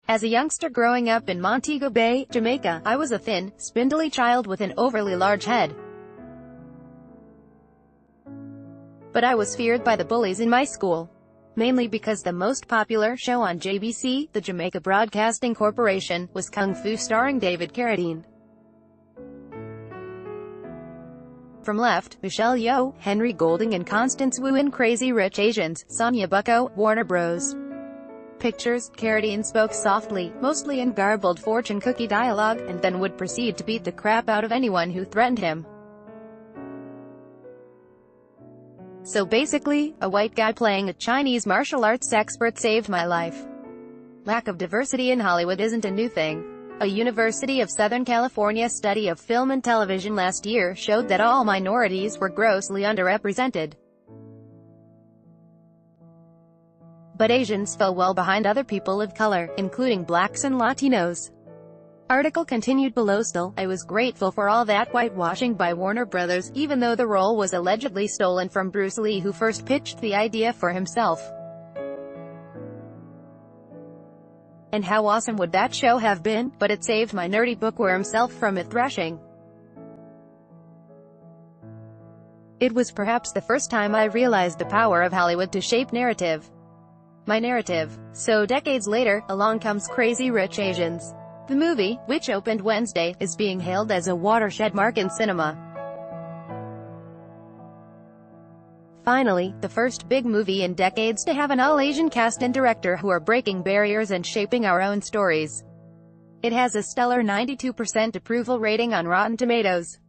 As a youngster growing up in Montego Bay, Jamaica, I was a thin, spindly child with an overly large head. But I was feared by the bullies in my school. Mainly because the most popular show on JBC, the Jamaica Broadcasting Corporation, was Kung Fu starring David Carradine. From left, Michelle Yeoh, Henry Golding and Constance Wu in Crazy Rich Asians, Sonia Bucco, Warner Bros. Pictures. Carradine spoke softly, mostly in garbled fortune cookie dialogue, and then would proceed to beat the crap out of anyone who threatened him. So basically, a white guy playing a Chinese martial arts expert saved my life. Lack of diversity in Hollywood isn't a new thing. A University of Southern California study of film and television last year showed that all minorities were grossly underrepresented. But Asians fell well behind other people of color, including blacks and Latinos. Article continued below. Still, I was grateful for all that whitewashing by Warner Brothers, even though the role was allegedly stolen from Bruce Lee, who first pitched the idea for himself. And how awesome would that show have been? But it saved my nerdy bookworm self from a thrashing. It was perhaps the first time I realized the power of Hollywood to shape narrative. My narrative. So decades later, along comes Crazy Rich Asians. The movie, which opened Wednesday, is being hailed as a watershed mark in cinema. Finally, the first big movie in decades to have an all-Asian cast and director who are breaking barriers and shaping our own stories. It has a stellar 92% approval rating on Rotten Tomatoes.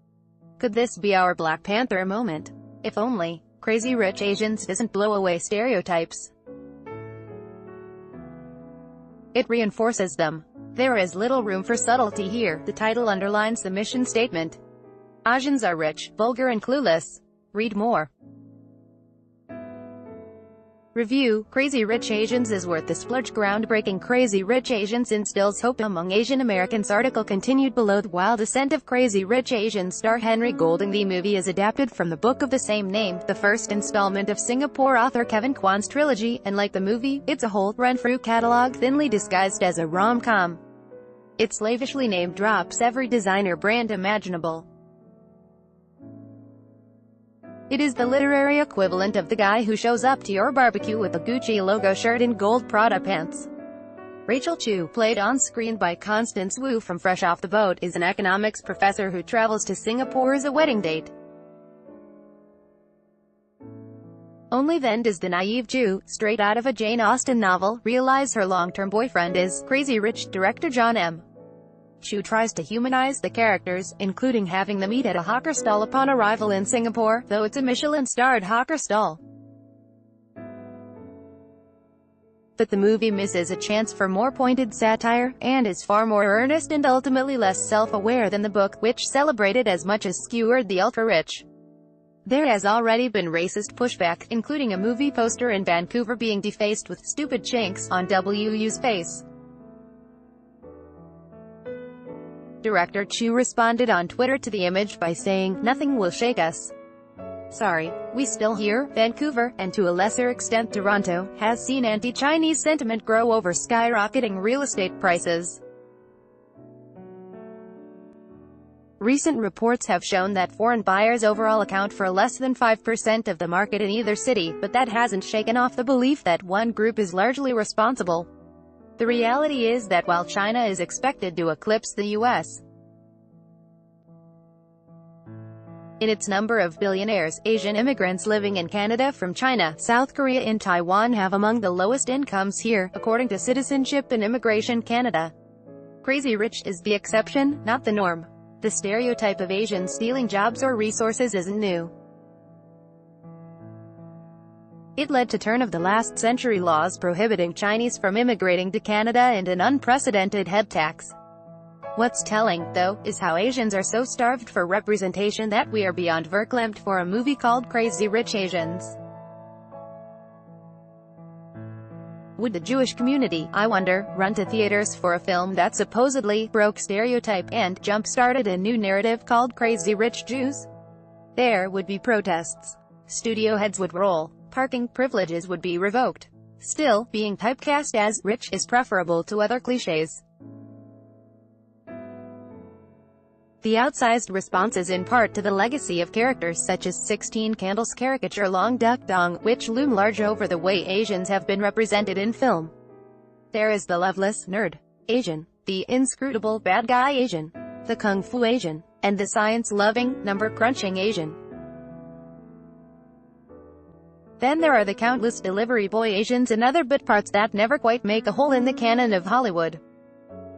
Could this be our Black Panther moment? If only. Crazy Rich Asians doesn't blow away stereotypes. It reinforces them. There is little room for subtlety here. The title underlines the mission statement. Asians are rich, vulgar and clueless. Read more. Review. Crazy Rich Asians is worth the splurge. Groundbreaking Crazy Rich Asians instills hope among Asian Americans. Article continued below. The Wild Descent of Crazy Rich Asians star Henry Golding. The movie is adapted from the book of the same name, the first installment of Singapore author Kevin Kwan's trilogy, and like the movie, it's a whole run-through catalog thinly disguised as a rom-com. It slavishly name-drops every designer brand imaginable. It is the literary equivalent of the guy who shows up to your barbecue with a Gucci logo shirt and gold Prada pants. Rachel Chu, played on screen by Constance Wu from Fresh Off the Boat, is an economics professor who travels to Singapore as a wedding date. Only then does the naive Jew, straight out of a Jane Austen novel, realize her long-term boyfriend is Crazy Rich director John M. Chu tries to humanize the characters, including having them eat at a hawker stall upon arrival in Singapore, though it's a Michelin-starred hawker stall. But the movie misses a chance for more pointed satire, and is far more earnest and ultimately less self-aware than the book, which celebrated as much as skewered the ultra-rich. There has already been racist pushback, including a movie poster in Vancouver being defaced with "stupid chinks" on WU's face. Director Chu responded on Twitter to the image by saying, "Nothing will shake us. Sorry. We still here." Vancouver, and to a lesser extent Toronto, has seen anti-Chinese sentiment grow over skyrocketing real estate prices. Recent reports have shown that foreign buyers overall account for less than 5% of the market in either city, but that hasn't shaken off the belief that one group is largely responsible. The reality is that while China is expected to eclipse the U.S. in its number of billionaires, Asian immigrants living in Canada from China, South Korea and Taiwan have among the lowest incomes here, according to Citizenship and Immigration Canada. Crazy Rich is the exception, not the norm. The stereotype of Asians stealing jobs or resources isn't new. It led to turn-of-the-last-century laws prohibiting Chinese from immigrating to Canada and an unprecedented head tax. What's telling, though, is how Asians are so starved for representation that we are beyond verklempt for a movie called Crazy Rich Asians. Would the Jewish community, I wonder, run to theaters for a film that supposedly broke stereotype and jump-started a new narrative called Crazy Rich Jews? There would be protests. Studio heads would roll. Parking privileges would be revoked. Still, being typecast as rich is preferable to other cliches. The outsized response is in part to the legacy of characters such as 16 Candles' caricature Long Duk Dong, which loom large over the way Asians have been represented in film. There is the loveless, nerd Asian, the inscrutable bad guy Asian, the kung fu Asian, and the science-loving, number-crunching Asian. Then there are the countless delivery boy Asians and other bit parts that never quite make a hole in the canon of Hollywood.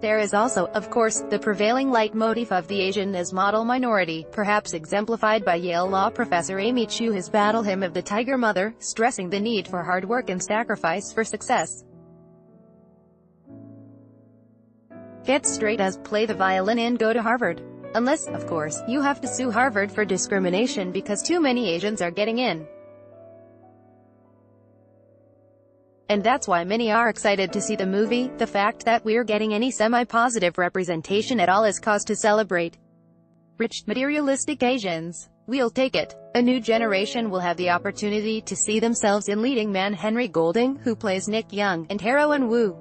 There is also, of course, the prevailing leitmotif of the Asian as model minority, perhaps exemplified by Yale law professor Amy Chu's battle hymn of the Tiger Mother, stressing the need for hard work and sacrifice for success. Get straight A's, play the violin and go to Harvard. Unless, of course, you have to sue Harvard for discrimination because too many Asians are getting in. And that's why many are excited to see the movie. The fact that we're getting any semi-positive representation at all is cause to celebrate. Rich, materialistic Asians. We'll take it. A new generation will have the opportunity to see themselves in leading man Henry Golding, who plays Nick Young, and heroine Woo.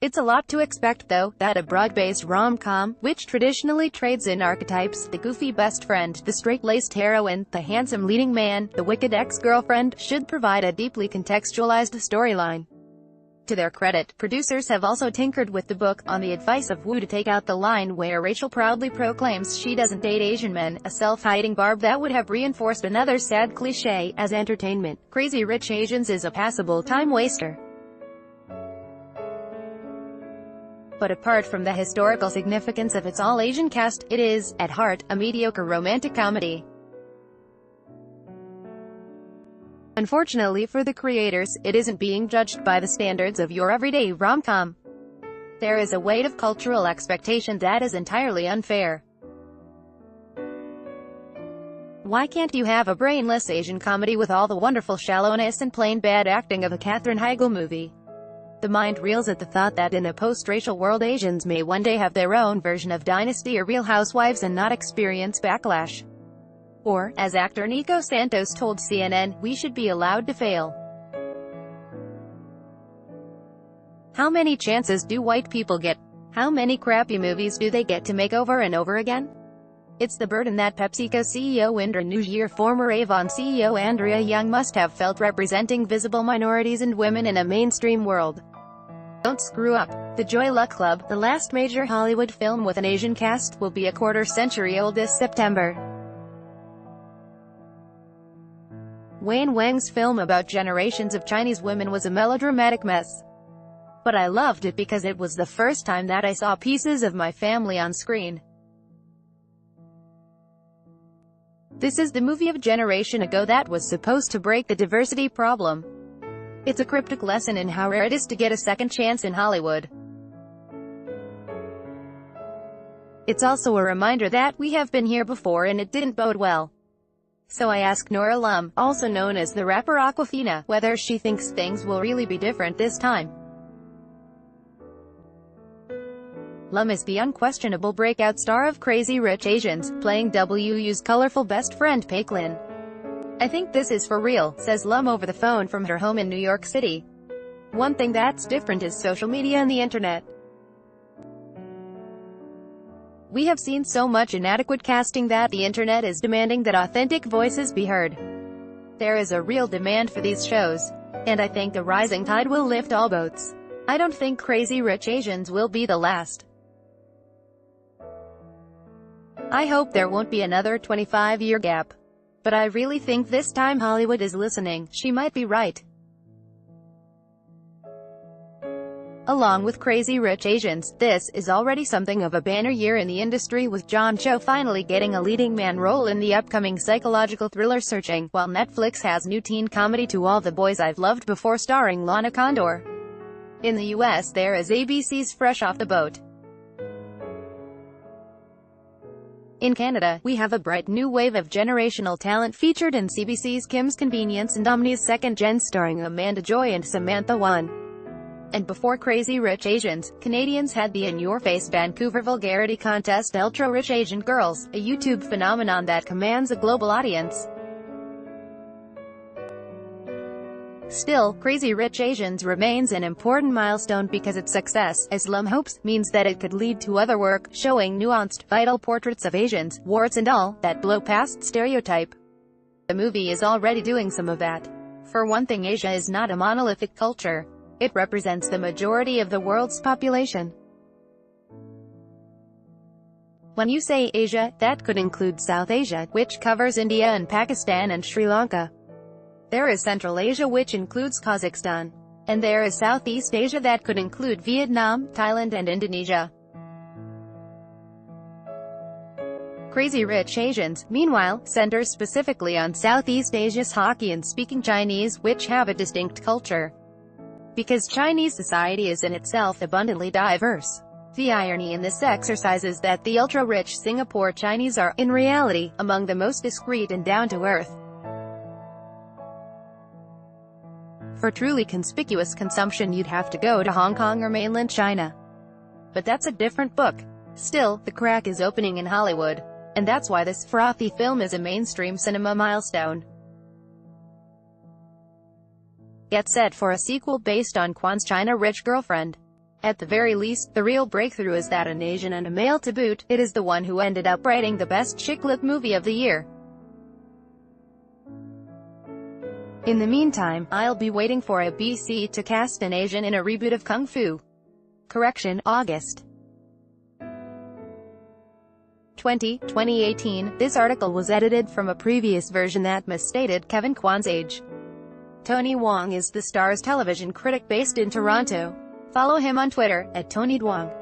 It's a lot to expect, though, that a broad-based rom-com, which traditionally trades in archetypes, the goofy best friend, the straight-laced heroine, the handsome leading man, the wicked ex-girlfriend, should provide a deeply contextualized storyline. To their credit, producers have also tinkered with the book, on the advice of Woo, to take out the line where Rachel proudly proclaims she doesn't date Asian men, a self-hiding barb that would have reinforced another sad cliché. As entertainment, Crazy Rich Asians is a passable time-waster. But apart from the historical significance of its all-Asian cast, it is, at heart, a mediocre romantic comedy. Unfortunately for the creators, it isn't being judged by the standards of your everyday rom-com. There is a weight of cultural expectation that is entirely unfair. Why can't you have a brainless Asian comedy with all the wonderful shallowness and plain bad acting of a Katherine Heigl movie? The mind reels at the thought that in a post-racial world Asians may one day have their own version of Dynasty or Real Housewives and not experience backlash. Or, as actor Nico Santos told CNN, we should be allowed to fail. How many chances do white people get? How many crappy movies do they get to make over and over again? It's the burden that PepsiCo CEO Indra Nooyi or former Avon CEO Andrea Young must have felt representing visible minorities and women in a mainstream world. Don't screw up. The Joy Luck Club, the last major Hollywood film with an Asian cast, will be a quarter-century old this September. Wayne Wang's film about generations of Chinese women was a melodramatic mess. But I loved it because it was the first time that I saw pieces of my family on screen. This is the movie of a generation ago that was supposed to break the diversity problem. It's a cryptic lesson in how rare it is to get a second chance in Hollywood. It's also a reminder that we have been here before and it didn't bode well. So I ask Nora Lum, also known as the rapper Aquafina, whether she thinks things will really be different this time. Lum is the unquestionable breakout star of Crazy Rich Asians, playing WU's colorful best friend Peiklin. I think this is for real, says Lum over the phone from her home in New York City. One thing that's different is social media and the internet. We have seen so much inadequate casting that the internet is demanding that authentic voices be heard. There is a real demand for these shows. And I think a rising tide will lift all boats. I don't think Crazy Rich Asians will be the last. I hope there won't be another 25-year gap. But I really think this time Hollywood is listening. She might be right. Along with Crazy Rich Asians, this is already something of a banner year in the industry, with John Cho finally getting a leading man role in the upcoming psychological thriller Searching, while Netflix has new teen comedy To All the Boys I've Loved Before starring Lana Condor. In the US there is ABC's Fresh Off the Boat. In Canada, we have a bright new wave of generational talent featured in CBC's Kim's Convenience and Omni's Second Gen starring Amanda Joy and Samantha Wan. And before Crazy Rich Asians, Canadians had the in-your-face Vancouver vulgarity contest Ultra Rich Asian Girls, a YouTube phenomenon that commands a global audience. Still, Crazy Rich Asians remains an important milestone because its success, as Lum hopes, means that it could lead to other work, showing nuanced, vital portraits of Asians, warts and all, that blow past stereotype. The movie is already doing some of that. For one thing, Asia is not a monolithic culture. It represents the majority of the world's population. When you say Asia, that could include South Asia, which covers India and Pakistan and Sri Lanka. There is Central Asia, which includes Kazakhstan. And there is Southeast Asia, that could include Vietnam, Thailand and Indonesia. Crazy Rich Asians, meanwhile, centers specifically on Southeast Asia's Hokkien-speaking Chinese, which have a distinct culture. Because Chinese society is in itself abundantly diverse. The irony in this exercise is that the ultra-rich Singapore Chinese are, in reality, among the most discreet and down-to-earth. For truly conspicuous consumption, you'd have to go to Hong Kong or mainland China. But that's a different book. Still, the crack is opening in Hollywood. And that's why this frothy film is a mainstream cinema milestone. Get set for a sequel based on Kwan's China Rich Girlfriend. At the very least, the real breakthrough is that an Asian and a male to boot, it is the one who ended up writing the best chick lit movie of the year. In the meantime, I'll be waiting for a BC to cast an Asian in a reboot of Kung Fu. Correction, August 2018. This article was edited from a previous version that misstated Kevin Kwan's age. Tony Wong is the Star's television critic based in Toronto. Follow him on Twitter, @TonyDwong.